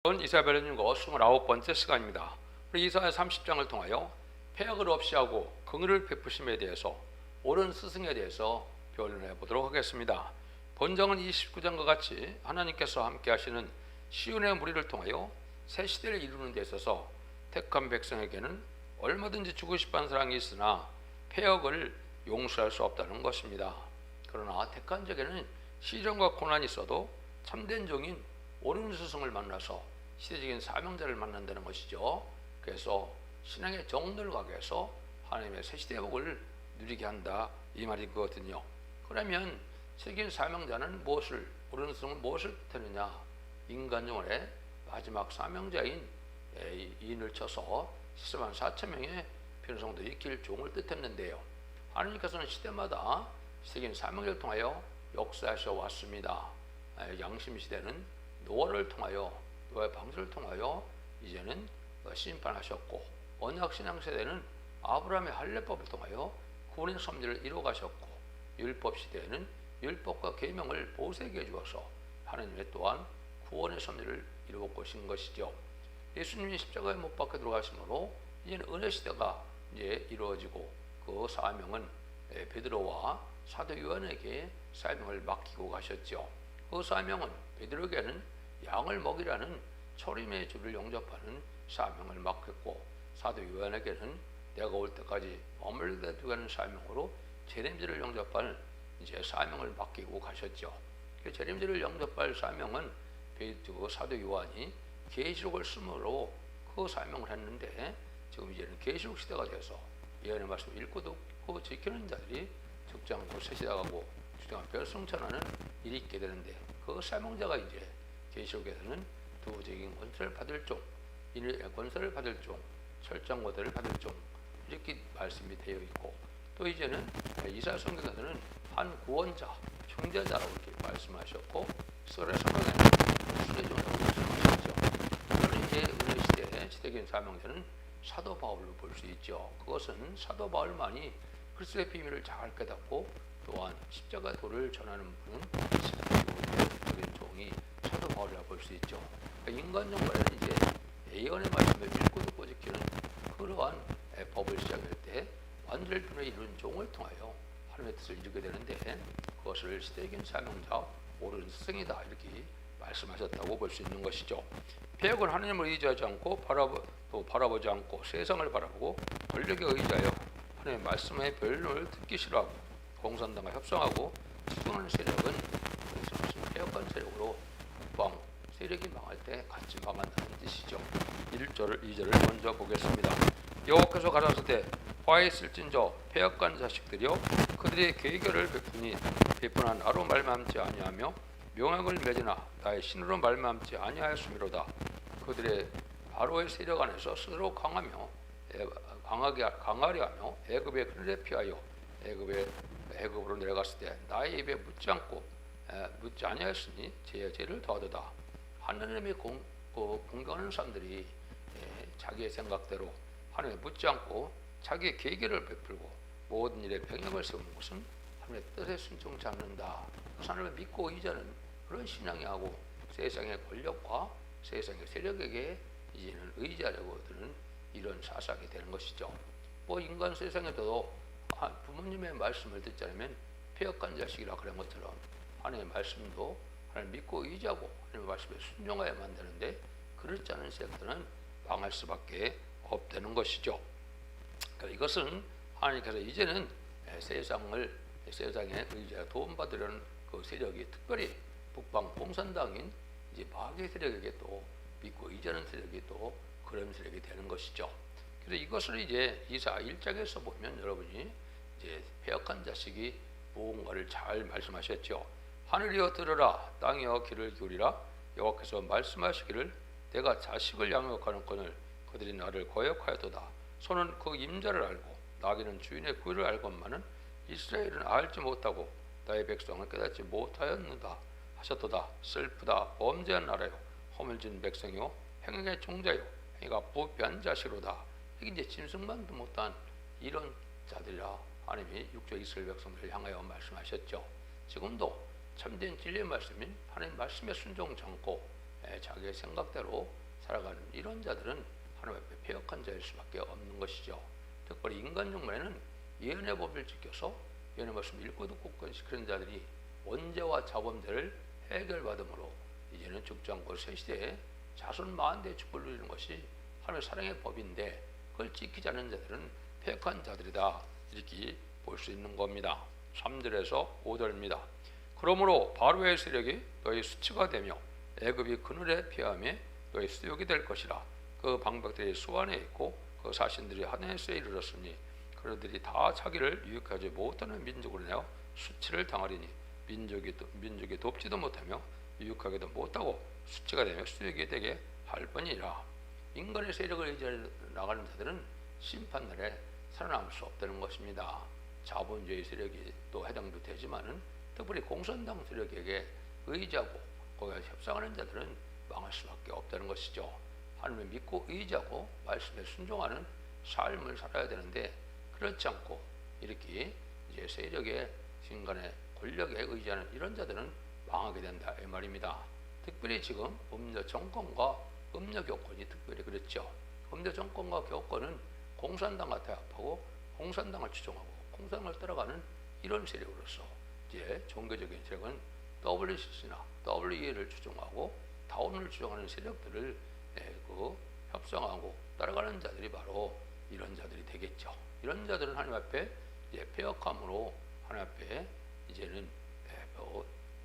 이사벨님과 29번째 시간입니다. 우리 이사야 30장을 통하여 폐역을 없이 하고 긍휼을 베푸심에 대해서 옳은 스승에 대해서 변론해 보도록 하겠습니다. 본정은 29장과 같이 하나님께서 함께 하시는 시온의 무리를 통하여 새 시대를 이루는 데 있어서 택한 백성에게는 얼마든지 주고 싶은 사랑이 있으나 폐역을 용서할 수 없다는 것입니다. 그러나 택한 적에는 시련과 고난이 있어도 참된 종인 옳은 스승을 만나서 시대적인 사명자를 만난다는 것이죠. 그래서 신앙의 정도를 가게 해서 하나님의 새 시대의 복을 누리게 한다, 이 말이거든요. 그러면 세계적인 사명자는 옳은 스승은 무엇을 뜻하느냐? 인간 영혼의 마지막 사명자인 인을 쳐서 14만 4천 명의 변성도 익힐 종을 뜻했는데요. 하나님께서는 시대마다 세계적인 사명자를 통하여 역사하셔 왔습니다. 양심 시대는 노아를 통하여, 노아의 방주를 통하여 이제는 심판하셨고, 언약 신앙 세대는 아브라함의 할례법을 통하여 구원의 섭리를 이루어 가셨고, 율법 시대에는 율법과 계명을 모세에게 주어서 하나님의 또한 구원의 섭리를 이루어 오신 것이죠. 예수님이 십자가에 못 박혀 들어가심으로 이제는 은혜 시대가 이제 이루어지고, 그 사명은 베드로와 사도 요한에게 사명을 맡기고 가셨죠. 그 사명은 베드로에게는 양을 먹이라는 초림의 주를 영접하는 사명을 맡겼고, 사도 요한에게는 내가 올 때까지 머물게 두는 사명으로 재림절을 영접할 이제 사명을 맡기고 가셨죠. 그 재림절을 영접할 사명은 사도 요한이 계시록을 쓰므로 그 사명을 했는데, 지금 이제는 계시록 시대가 돼서 예언의 말씀을 읽고 듣고 지키는 자들이 죽지 않고 새시다가고 주장한 별성천하는 일이 있게 되는데, 그 사명자가 이제 계시록에서는 두부적인 권세를 받을 종, 권세를 받을 종, 철장고대를 받을 종, 이렇게 말씀이 되어 있고, 또 이제는 이사야 성경에서는 한 구원자, 형제자라고 이렇게 말씀하셨고, 설의 성경에는 수레종이라고 말씀하셨죠. 그러나 이제 은혜 시대의 시대적인 사명자는 사도 바울로 볼 수 있죠. 그것은 사도 바울만이 그리스도의 비밀을 잘 깨닫고, 또한 십자가 도를 전하는 분은 시대적인 종이 사도 바울이라고 볼 수 있죠. 그러니까 인간 정말에는 이제 예언의 말씀을 읽고 듣고 지키는 그러한 법을 시작할 때 완전히 이룬 종을 통하여 하나님의 뜻을 이루게 되는데, 그것을 시대적인 사명자, 옳은 스승이다, 이렇게 말씀하셨다고 볼 수 있는 것이죠. 폐역은 하나님을 의지하지 않고 바라보지 않고 세상을 바라보고 권력에 의지하여 하나님의 말씀의 변론을 듣기 싫어하고 공산당과 협상하고 추종하는 세력은 무슨 폐역한 세력으로 국방 세력이 망할 때 같이 망한다는 뜻이죠. 1절 2절을 먼저 보겠습니다. 여호와께서 가라사대 화에 있을진저 폐역한 자식들이여, 그들의 계결을 베푼한 나로 말미암지 아니하며 명약을 맺으나 나의 신으로 말미암지 아니하였음이로다. 그들의 바로의 세력 안에서 스스로 강하려 하며 애굽의 그늘에 피하여 애굽으로 내려갔을 때 나의 입에 묻지 아니하였으니 죄를 더하도다. 하나님의 공경하는 사람들이 자기의 생각대로 하나님에 묻지 않고 자기의 계계를 베풀고 모든 일에 병역을 세우는 것은 하나님의 뜻에 순종치 않는다. 하나님을 믿고 의지하는 그런 신앙이 하고, 세상의 권력과 세상의 세력에게 이제는 의지하려고 드는 이런 사상이 되는 것이죠. 인간 세상에도 부모님의 말씀을 듣지 않으면 폐역한 자식이라 그런 것처럼 하나님의 말씀도 하나님 믿고 의지하고 하나님의 말씀에 순종해야만 되는데, 그렇지 않은 세력들은 망할 수밖에 없다는 것이죠. 이것은 하나님께서 이제는 세상에 의지하여 도움받으려는 그 세력이, 특별히 북방 공산당인 이제 마귀 세력에게 또 믿고 의지하는 세력이 또 그런 세력이 되는 것이죠. 그래서 이것을 이제 이사야 1장에서 보면 여러분이 이제 폐역한 자식이 무언가를 잘 말씀하셨죠. 하늘이여 들으라, 땅이여 귀를 기울이라. 여호와께서 말씀하시기를 내가 자식을 양육하는 건을 그들이 나를 거역하였도다. 소는 그 임자를 알고 나귀는 주인의 부를 알건만은 이스라엘은 알지 못하고 나의 백성을 깨닫지 못하였는다 하셨도다. 슬프다, 범죄한 나라요, 허물진 백성이요, 행악의 종자요, 행위가 부패한 자식으로다. 이게 이제 짐승만도 못한 이런 자들이라 하나님이 육조 이스라엘 백성들을 향하여 말씀하셨죠. 지금도 참된 진리의 말씀인 하나님 말씀에 순종치 않고 자기의 생각대로 살아가는 이런 자들은 하나님 앞에 패역한 자일 수밖에 없는 것이죠. 특별히 인간 중에는 예언의 법을 지켜서 예언의 말씀을 읽고 듣고 지키는 자들이 원죄와 자범죄를 해결받음으로 이제는 죽지 않고 새 시대에 자손 만대의 축복을 누리는 것이 하나님의 사랑의 법인데 그걸 지키지 않는 자들은 패역한 자들이다, 이렇게 볼 수 있는 겁니다. 3절에서 5절입니다. 그러므로 바로의 세력이 너희 수치가 되며 애굽이 그늘에 피함에 너희 수욕이 될 것이라. 그 방백들이 수완에 있고 그 사신들이 하네스에 이르렀으니 그들이 다 자기를 유익하지 못하는 민족으로 내어 수치를 당하리니 민족이 돕지도 못하며 유익하게도 못하고 수치가 되며 수욕이 되게 할 뿐이라. 인간의 세력을 의지해 나가는 자들은 심판날에 살아남을 수 없다는 것입니다. 자본주의 세력이 또 해당도 되지만은 특별히 공산당 세력에게 의지하고 거기에 협상하는 자들은 망할 수밖에 없다는 것이죠. 하나님을 믿고 의지하고 말씀에 순종하는 삶을 살아야 되는데 그렇지 않고 이렇게 이제 세력의 인간의 권력에 의지하는 이런 자들은 망하게 된다, 이 말입니다. 특별히 지금 음녀 정권과 음녀 교권이 특별히 그렇죠. 음녀 정권과 교권은 공산당과 타협하고 공산당을 추종하고 공산당을 따라가는 이런 세력으로서 이제 종교적인 세력은 WCC나 WE를 추종하고 다운을 추종하는 세력들을 협상하고 따라가는 자들이 바로 이런 자들이 되겠죠. 이런 자들은 하나님 앞에 이제 패역함으로 하나님 앞에 이제는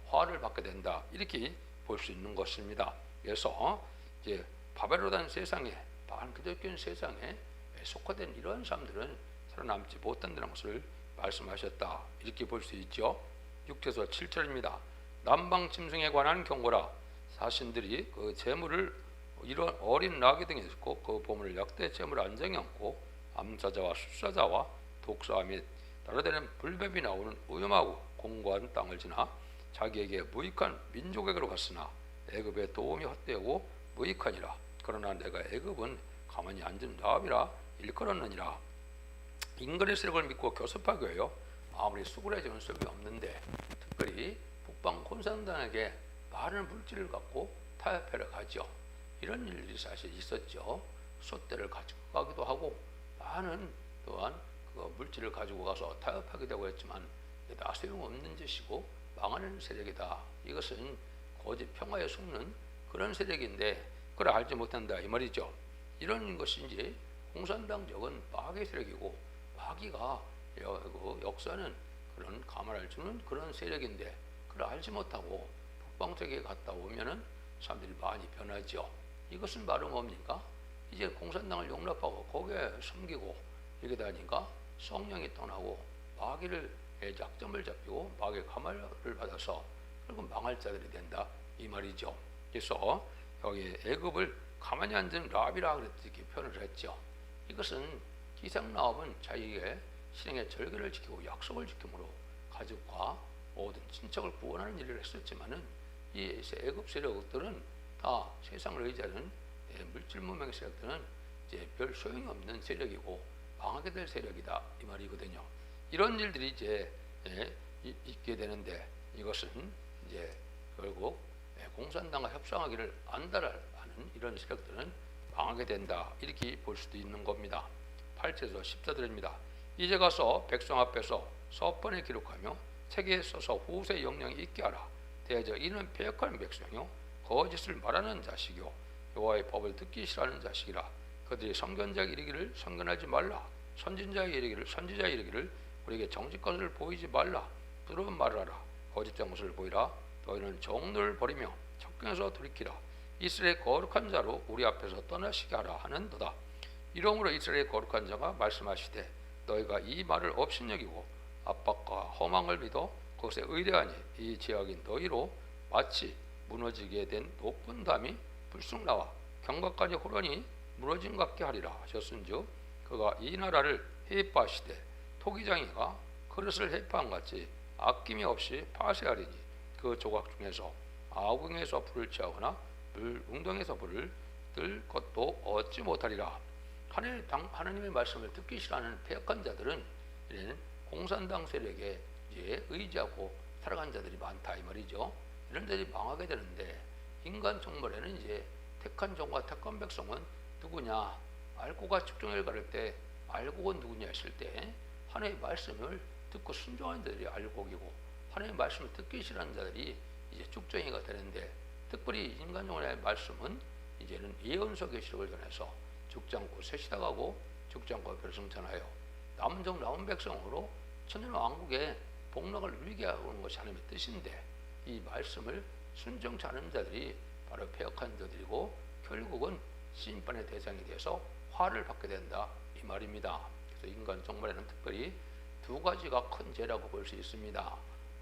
화를 받게 된다, 이렇게 볼 수 있는 것입니다. 그래서 이제 바벨로단 세상에, 반기독교인 세상에 속화된 이런 사람들은 살아남지 못한다는 것을 말씀하셨다, 이렇게 볼 수 있죠. 6절에서 7절입니다. 남방 짐승에 관한 경고라. 사신들이 그 재물을 이런 어린 나귀 등에 있고 그 보물을 약대 재물 안정해 얹고 암사자와 숫사자와 독사 및 따라다니는 불뱀이 나오는 위험하고 공고한 땅을 지나 자기에게 무익한 민족에게로 갔으나 애굽의 도움이 헛되고 무익하니라. 그러나 내가 애굽은 가만히 앉은 나비라 일컬었느니라. 인간의 세력을 믿고 교섭하기 위하여 아무리 수그레지는 수업이 없는데 특별히 북방 공산당에게 많은 물질을 갖고 타협하러 가죠. 이런 일이 사실 있었죠. 솥대를 가지고 가기도 하고 많은 또한 그 물질을 가지고 가서 타협하게 되고 했지만 다 소용없는 짓이고 망하는 세력이다. 이것은 거짓 평화에 속는 그런 세력인데 그걸 알지 못한다, 이 말이죠. 이런 것이 이제 공산당적은 마귀 세력이고 마귀가 역사는 그런 감화를 주는 그런 세력인데 그걸 알지 못하고 북방세계에 갔다 오면은 사람들이 많이 변하죠. 이것은 바로 뭡니까? 이제 공산당을 용납하고 거기에 섬기고 이렇게 다니까 성령이 떠나고 마귀를 약점을 잡히고 마귀의 감화를 받아서 결국 망할 자들이 된다, 이 말이죠. 그래서 여기 애굽을 가만히 앉은 라비라 이렇게 표현을 했죠. 이것은 기생라합은 자기의 신앙의 절개를 지키고 약속을 지킴으로 가족과 모든 친척을 구원하는 일을 했었지만은 이 애굽 세력들은 다 세상을 의지하는 물질 문명의 세력들은 이제 별 소용이 없는 세력이고 망하게 될 세력이다, 이 말이거든요. 이런 일들이 이제 있게 되는데 이것은 이제 결국 공산당과 협상하기를 안달하는 이런 세력들은 망하게 된다, 이렇게 볼 수도 있는 겁니다. 8절에서 14절입니다. 이제 가서 백성 앞에서 서번에 기록하며 책에 써서 후세 영령이 있게 하라. 대저 이는 패역한 백성이요 거짓을 말하는 자식이요 여호와의 법을 듣기 싫어하는 자식이라. 그들이 선견자에게 이르기를 선견하지 말라. 선진자에게 이르기를 선지자에게 이르기를 우리에게 정직 것을 보이지 말라. 부드러운 말을 하라. 거짓된 것을 보이라. 너희는 정를 버리며 척경에서 돌이키라. 이스라엘의 거룩한 자로 우리 앞에서 떠나시게 하라 하는도다. 이러므로 이스라엘의 거룩한 자가 말씀하시되 너희가 이 말을 업신여기고 압박과 허망을 믿어 그것에 의뢰하니 이 지역인 너희로 마치 무너지게 된 높은 담이 불쑥 나와 경각까지 호련히 무너진 것 같게 하리라 하셨은즉 그가 이 나라를 해입하시되 토기장이가 그릇을 해입한 같이 아낌이 없이 파쇄하리니 그 조각 중에서 아궁에서 불을 취하거나 웅덩에서 불을 뜰 것도 얻지 못하리라. 하나님의 말씀을 듣기 싫어하는 패역한 자들은 이런 공산당 세력에 이제 의지하고 살아간 자들이 많다, 이 말이죠. 이런 자들이 망하게 되는데 인간 종말에는 이제 택한 종과 택한 백성은 누구냐? 알고가 측정을 가를 때 알고가 누구냐 했을 때 하나님의 말씀을 듣고 순종하는 자들이 알곡이고 하나님의 말씀을 듣기 싫어하는 자들이 이제 쭉정이가 되는데 특별히 인간 종말의 말씀은 이제는 예언서 계시록을 전해서 죽지 않고 셋이다 가고 죽지 않고 별성전하여 남은 종 남은 백성으로 천년 왕국의 복락을 누리게 하는 것이 하나님의 뜻인데 이 말씀을 순종치 않은 자들이 바로 패역한 자들이고 결국은 심판의 대상이 돼서 화를 받게 된다 이 말입니다. 그래서 인간 종말에는 특별히 두 가지가 큰 죄라고 볼 수 있습니다.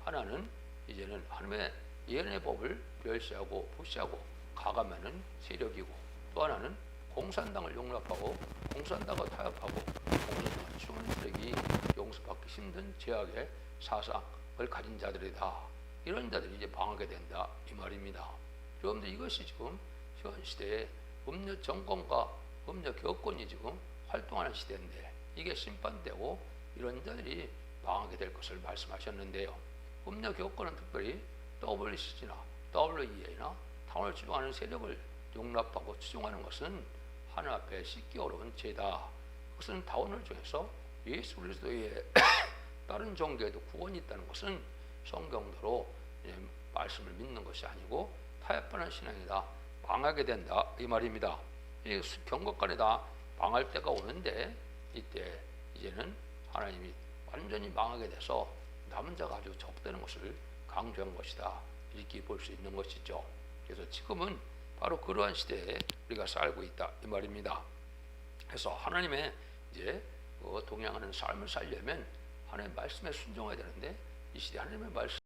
하나는 이제는 하나님의 예언의 법을 멸시하고 무시하고 가감하는 세력이고 또 하나는 공산당을 용납하고 공산당을 타협하고 공산당을 추구하는 세력이 용서받기 힘든 죄악의 사상을 가진 자들이다. 이런 자들이 이제 방하게 된다 이 말입니다. 여러분들 이것이 지금 현 시대의 음료 정권과 음료 교권이 지금 활동하는 시대인데 이게 심판되고 이런 자들이 방하게 될 것을 말씀하셨는데요. 음료 교권은 특별히 WCG나 WEA나 당을 주장하는 세력을 용납하고 추종하는 것은 하나 앞에 씻기 어려운 죄다. 그것은 다원을 중에서 예수 그리스도의 다른 종교에도 구원이 있다는 것은 성경대로 말씀을 믿는 것이 아니고 타협하는 신앙이다. 망하게 된다 이 말입니다. 이 경고간에 다 망할 때가 오는데 이때 이제는 하나님이 완전히 망하게 돼서 남은 자가 아주 적되는 것을 강조한 것이다. 이렇게 볼 수 있는 것이죠. 그래서 지금은 바로 그러한 시대에 우리가 살고 있다 이 말입니다. 그래서 하나님의 이제 동행하는 삶을 살려면 하나님의 말씀에 순종해야 되는데 이 시대 하나님의 말씀